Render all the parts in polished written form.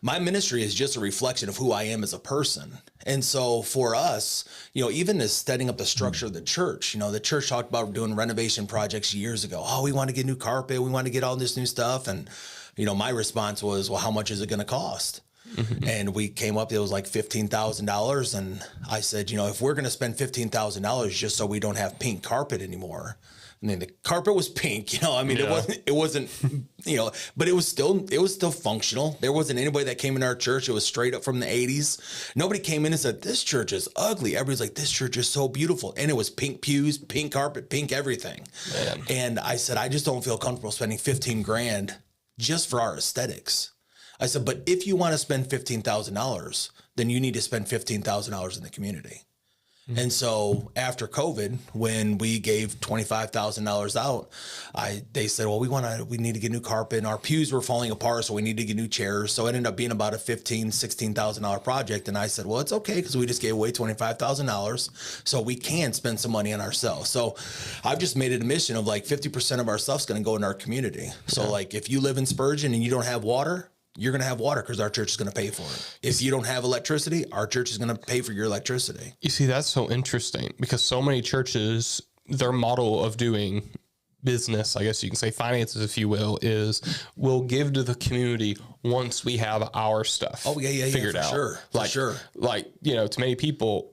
my ministry is just a reflection of who I am as a person. And so for us, even as setting up the structure of the church, the church talked about doing renovation projects years ago. Oh, we want to get new carpet. We want to get all this new stuff. And, my response was, well, how much is it going to cost? Mm-hmm. And we came up, it was like $15,000. And I said, if we're going to spend $15,000 just so we don't have pink carpet anymore. I mean, the carpet was pink, it wasn't, but it was still functional. There wasn't anybody that came in our church. It was straight up from the 80s. Nobody came in and said, this church is ugly. Everybody's like, this church is so beautiful. And it was pink pews, pink carpet, pink everything. Man. And I said, I just don't feel comfortable spending $15,000 just for our aesthetics. I said, but if you want to spend $15,000, then you need to spend $15,000 in the community. Mm-hmm. And so after COVID, when we gave $25,000 out, they said, well, we need to get new carpet, and our pews were falling apart, so we need to get new chairs. So it ended up being about a $16,000 project. And I said, well, it's okay, because we just gave away $25,000, so we can spend some money on ourselves. So I've just made it a mission of like 50% of our stuff's going to go in our community. So like if you live in Spurgeon and you don't have water, you're going to have water because our church is going to pay for it. If you don't have electricity, our church is going to pay for your electricity. You see, that's so interesting, because so many churches, their model of doing business, I guess you can say finances, if you will, is we'll give to the community once we have our stuff figured out. Sure. To many people,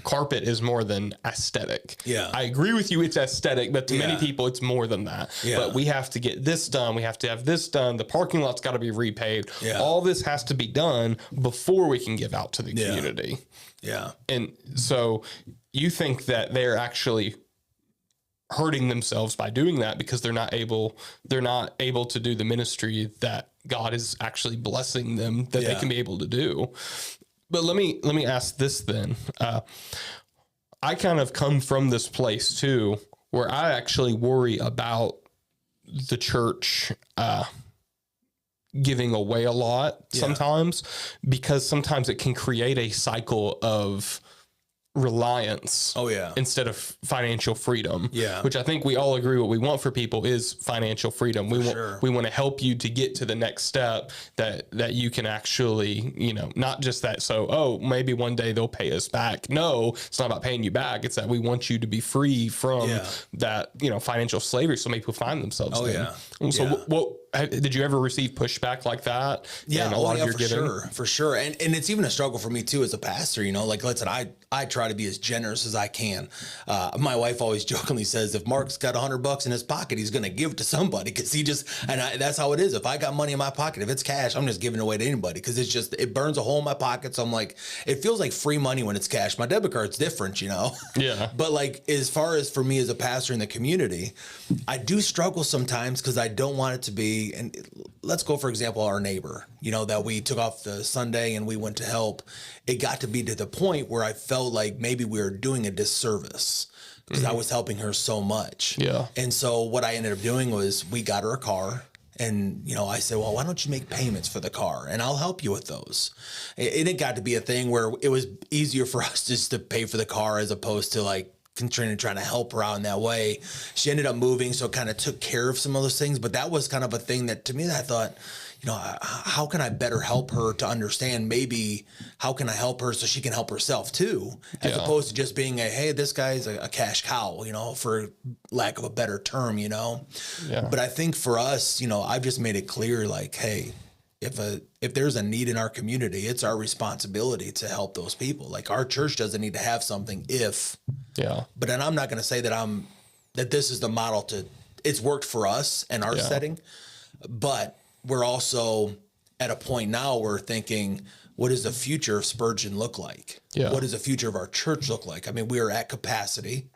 carpet is more than aesthetic. Yeah. I agree with you, it's aesthetic, but to many people, it's more than that. Yeah. But we have to get this done. We have to have this done. The parking lot's got to be repaved. Yeah. All this has to be done before we can give out to the community. Yeah. And so you think that they're actually hurting themselves by doing that because they're not able to do the ministry that God is actually blessing them that they can be able to do. But let me ask this then. I kind of come from this place too, where I actually worry about the church giving away a lot sometimes, because sometimes it can create a cycle of reliance instead of financial freedom, which I think we all agree what we want for people is financial freedom. We want to help you to get to the next step that you can actually, not just that. So, maybe one day they'll pay us back. No, it's not about paying you back. It's that we want you to be free from that, financial slavery. So many people find themselves So what did you ever receive pushback like that? Yeah. A lot of your giving? For sure. And it's even a struggle for me too, as a pastor, listen, I try to be as generous as I can. My wife always jokingly says, if Mark's got $100 in his pocket, he's going to give it to somebody, because that's how it is. If I got money in my pocket, if it's cash, I'm just giving it away to anybody, because it burns a hole in my pocket. So I'm like, it feels like free money when it's cash. My debit card's different, Yeah. But like, as far as for me as a pastor in the community, I do struggle sometimes, because I don't want it to be, and let's go, for example, our neighbor, that we took off the Sunday and we went to help. It got to be to the point where I felt like maybe we were doing a disservice, because I was helping her so much. Yeah. And so what I ended up doing was we got her a car. And, I said, well, why don't you make payments for the car and I'll help you with those. And it got to be a thing where it was easier for us just to pay for the car as opposed to like trying to help her out in that way. She ended up moving, so kind of took care of some of those things. But that was kind of a thing that to me that I thought, how can I better help her to understand? Maybe how can I help her so she can help herself too, as opposed to just being hey, this guy's a cash cow, for lack of a better term, Yeah. But I think for us, I've just made it clear, like, hey, if there's a need in our community, it's our responsibility to help those people. Like, our church doesn't need to have something but then I'm not going to say that this is the model it's worked for us in our setting, but we're also at a point now where we're thinking, what does the future of Spurgeon look like? Yeah. What does the future of our church look like? I mean, we are at capacity.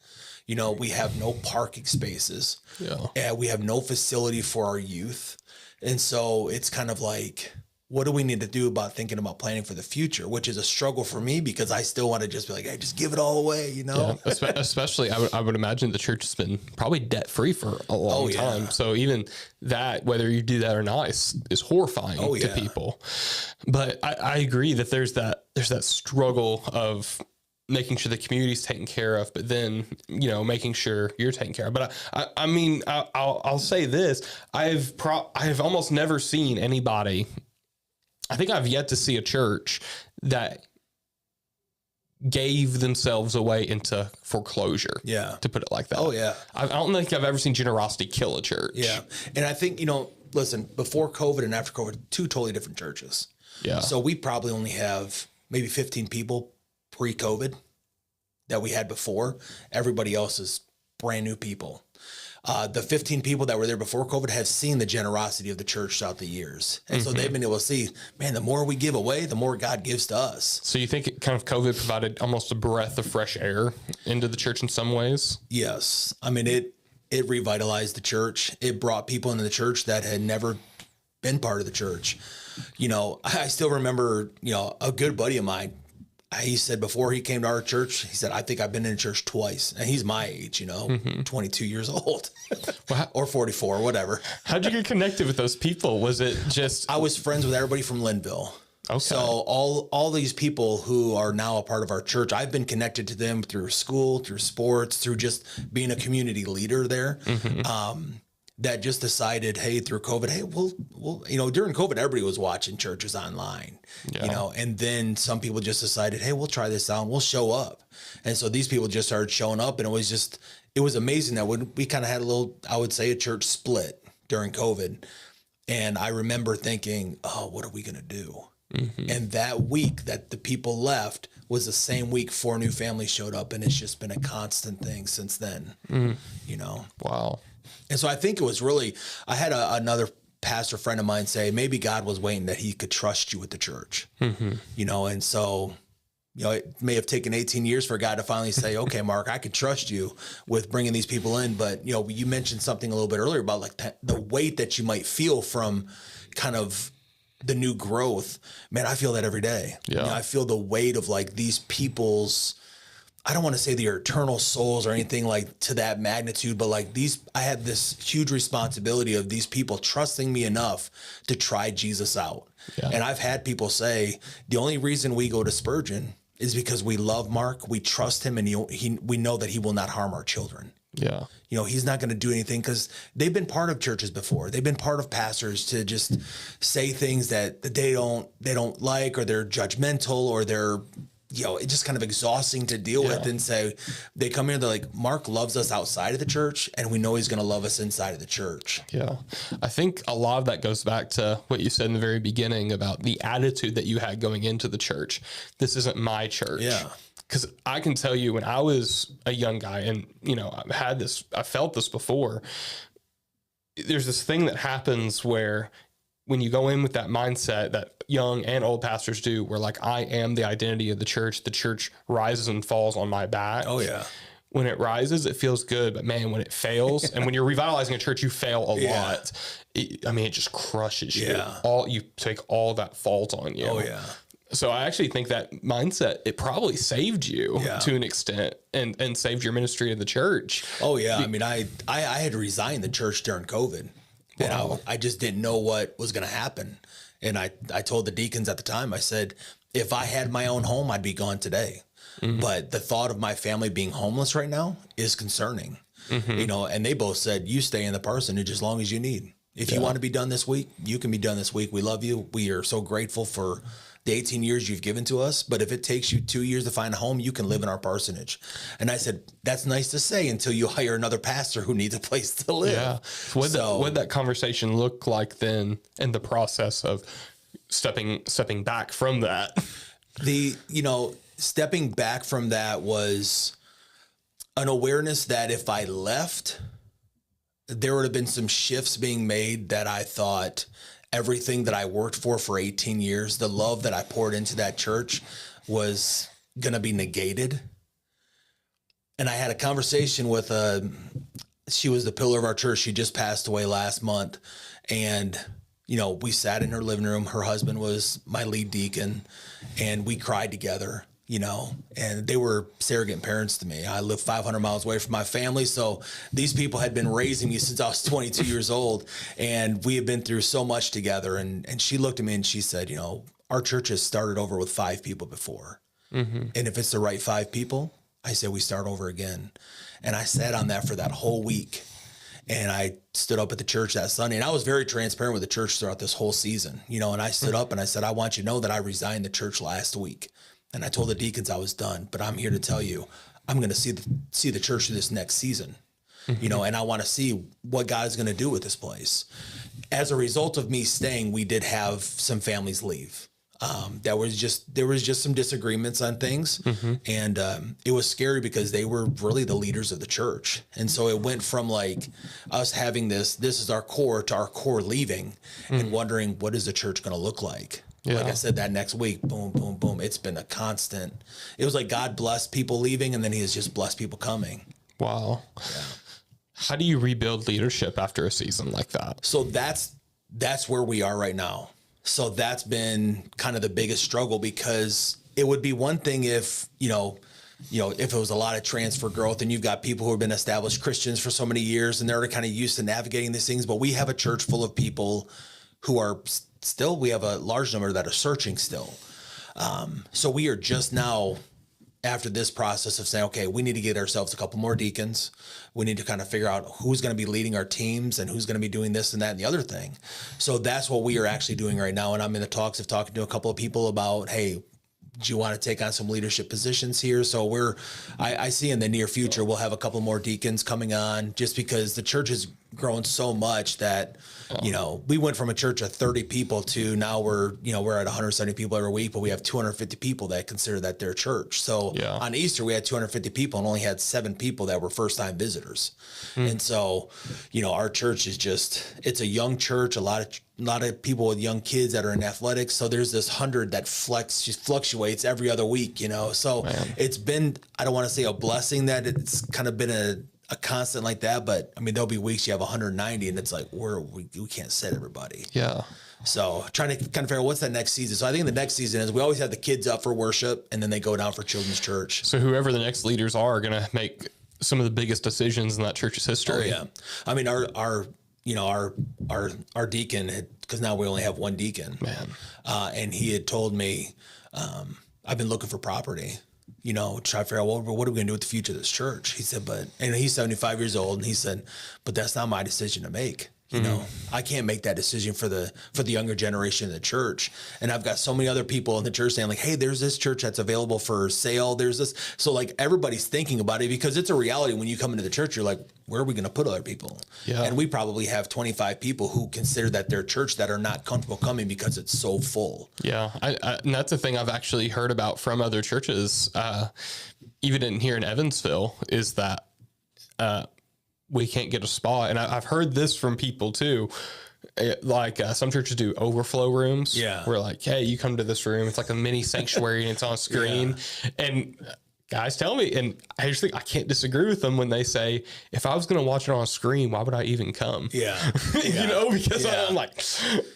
We have no parking spaces. Yeah. We have no facility for our youth. And so it's kind of like, what do we need to do about thinking about planning for the future, which is a struggle for me, because I still want to just be like, hey, just give it all away, Yeah. Especially, I would imagine the church has been probably debt free for a long time. So even that, whether you do that or not, is horrifying to people. But I agree that there's that struggle of making sure the community's taken care of, but then, making sure you're taken care of. But I'll say this, I've almost never seen anybody I think I've yet to see a church that gave themselves away into foreclosure. Yeah. To put it like that. Oh, yeah. I don't think I've ever seen generosity kill a church. Yeah. And I think, listen, before COVID and after COVID, two totally different churches. Yeah. So we probably only have maybe 15 people pre-COVID that we had before. Everybody else is brand new people. The 15 people that were there before COVID have seen the generosity of the church throughout the years. And so they've been able to see, man, the more we give away, the more God gives to us. So you think kind of COVID provided almost a breath of fresh air into the church in some ways? Yes. I mean, it revitalized the church. It brought people into the church that had never been part of the church. I still remember, a good buddy of mine, he said before he came to our church, he said, I think I've been in church twice. And he's my age, 22 years old or 44, whatever. How'd you get connected with those people? Was it just... I was friends with everybody from Linville. Okay. So all these people who are now a part of our church, I've been connected to them through school, through sports, through just being a community leader there. That just decided, hey, through COVID, hey, we'll during COVID, everybody was watching churches online, and then some people just decided, hey, we'll try this out and we'll show up. And so these people just started showing up, and it was amazing that when we kind of had a church split during COVID. And I remember thinking, oh, what are we going to do? And that week that the people left was the same week 4 new families showed up, and it's just been a constant thing since then, Wow. And so I think it was really, I had another pastor friend of mine say, maybe God was waiting that he could trust you with the church, and so, it may have taken 18 years for God to finally say, okay, Mark, I can trust you with bringing these people in. But, you mentioned something a little bit earlier about like the weight that you might feel from kind of the new growth. Man, I feel that every day. Yeah. I feel the weight of like these people's, I don't want to say their eternal souls or anything like to that magnitude, but like I had this huge responsibility of these people trusting me enough to try Jesus out. Yeah. And I've had people say, the only reason we go to Spurgeon is because we love Mark, we trust him, and we know that he will not harm our children. Yeah. He's not going to do anything, because they've been part of churches before. They've been part of pastors to just say things that they don't like, or they're judgmental, or they're, it's just kind of exhausting to deal with. And say, they come here, they're like, Mark loves us outside of the church, and we know he's going to love us inside of the church. Yeah. I think a lot of that goes back to what you said in the very beginning about the attitude that you had going into the church. This isn't my church. Yeah. Because I can tell you, when I was a young guy, and, I felt this before, there's this thing that happens where when you go in with that mindset that young and old pastors do, where like, I am the identity of the church rises and falls on my back. Oh yeah. When it rises, it feels good, but man, when it fails, and when you're revitalizing a church, you fail a lot. It just crushes you. Yeah. You take all that fault on you. Oh yeah. So I actually think that mindset, it probably saved you to an extent, and saved your ministry in the church. Oh yeah. I mean, I had to resign the church during COVID. Wow. And I just didn't know what was going to happen. And I told the deacons at the time, I said, if I had my own home, I'd be gone today. But the thought of my family being homeless right now is concerning, and they both said, you stay in the parsonage as long as you need. If you want to be done this week, you can be done this week. We love you. We are so grateful for the 18 years you've given to us. But if it takes you 2 years to find a home, you can live in our parsonage. And I said, that's nice to say until you hire another pastor who needs a place to live. Yeah. What that conversation look like then in the process of stepping back from that? Stepping back from that was an awareness that if I left, there would have been some shifts being made that I thought everything that I worked for 18 years, the love that I poured into that church was going to be negated. And I had a conversation with she was the pillar of our church. She just passed away last month. And, we sat in her living room. Her husband was my lead deacon, and we cried together. And they were surrogate parents to me. I live 500 miles away from my family. So these people had been raising me since I was 22 years old, and we had been through so much together. And she looked at me and she said, our church has started over with 5 people before. And if it's the right 5 people, I said, we start over again. And I sat on that for that whole week. And I stood up at the church that Sunday, and I was very transparent with the church throughout this whole season, you know, and I stood up and I said, I want you to know that I resigned the church last week. And I told the deacons I was done, but I'm here to tell you, I'm going to see the church through this next season, you know, and I want to see what God is going to do with this place. As a result of me staying, we did have some families leave. There was just some disagreements on things, and it was scary because they were really the leaders of the church, and so it went from like us having this is our core to our core leaving, and wondering what is the church going to look like. Yeah. Like I said, that next week, boom, boom, boom. It's been a constant. It was like God blessed people leaving, and then He has just blessed people coming. Wow. Yeah. How do you rebuild leadership after a season like that? So that's where we are right now. So that's been kind of the biggest struggle, because it would be one thing if, you know, if it was a lot of transfer growth and you've got people who have been established Christians for so many years and they're kind of used to navigating these things. But we have a church full of people who are still, we have a large number that are searching still. So we are just now, after this process of saying, okay, we need to get ourselves a couple more deacons. We need to kind of figure out who's going to be leading our teams and who's going to be doing this and that and the other thing. So that's what we are actually doing right now. And I'm in the talks of talking to a couple of people about, hey, do you want to take on some leadership positions here? So I see in the near future, we'll have a couple more deacons coming on, just because the church has grown so much that, you know, we went from a church of 30 people to now we're at 170 people every week, but we have 250 people that consider that their church. So on Easter, we had 250 people and only had 7 people that were first time visitors. And so, you know, our church is it's a young church, a lot of people with young kids that are in athletics. So there's this 100 that fluctuates every other week, you know? So it's been, I don't want to say a blessing that it's kind of been a constant like that, but I mean, there'll be weeks you have 190 and it's like, we can't set everybody. Yeah. So trying to kind of figure out what's that next season. So I think the next season is we always have the kids up for worship and then they go down for children's church. So whoever the next leaders are going to make some of the biggest decisions in that church's history. Oh, yeah. I mean, our deacon because now we only have one deacon, and he had told me, I've been looking for property, you know, try to figure out what are we going to do with the future of this church? He said, and he's 75 years old, and he said, but that's not my decision to make. You know, I can't make that decision for the younger generation in the church. And I've got so many other people in the church saying like, hey, there's this church that's available for sale. There's this. So like everybody's thinking about it, because it's a reality. When you come into the church, you're like, where are we going to put other people? Yeah. And we probably have 25 people who consider that their church that are not comfortable coming because it's so full. Yeah. And that's a thing I've actually heard about from other churches, even here in Evansville, is that, we can't get a spot. And I've heard this from people too. Some churches do overflow rooms. Yeah. Where like, hey, you come to this room. It's like a mini sanctuary and it's on a screen. And guys tell me, and I just think I can't disagree with them when they say, if I was going to watch it on a screen, why would I even come? Yeah. You know, because I'm like,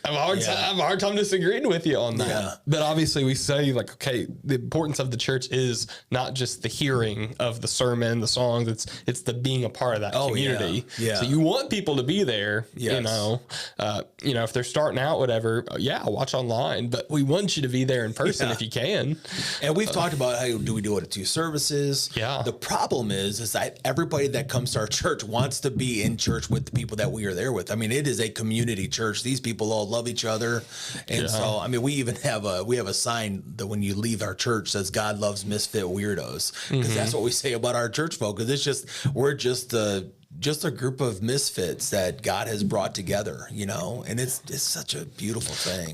I have a hard time disagreeing with you on that. Yeah. But obviously we say like, okay, the importance of the church is not just the hearing of the sermon, the songs, it's the being a part of that community. Yeah. So you want people to be there, you know, if they're starting out, whatever, watch online, but we want you to be there in person if you can. And we've talked about, hey, do we do it at 2 services? Yeah. The problem is that everybody that comes to our church wants to be in church with the people that we are there with. I mean, it is a community church. These people all love each other. And so, I mean, we even have a sign that when you leave our church says, God loves misfit weirdos. Because that's what we say about our church folk. Because we're just a group of misfits that God has brought together, you know, and it's such a beautiful thing.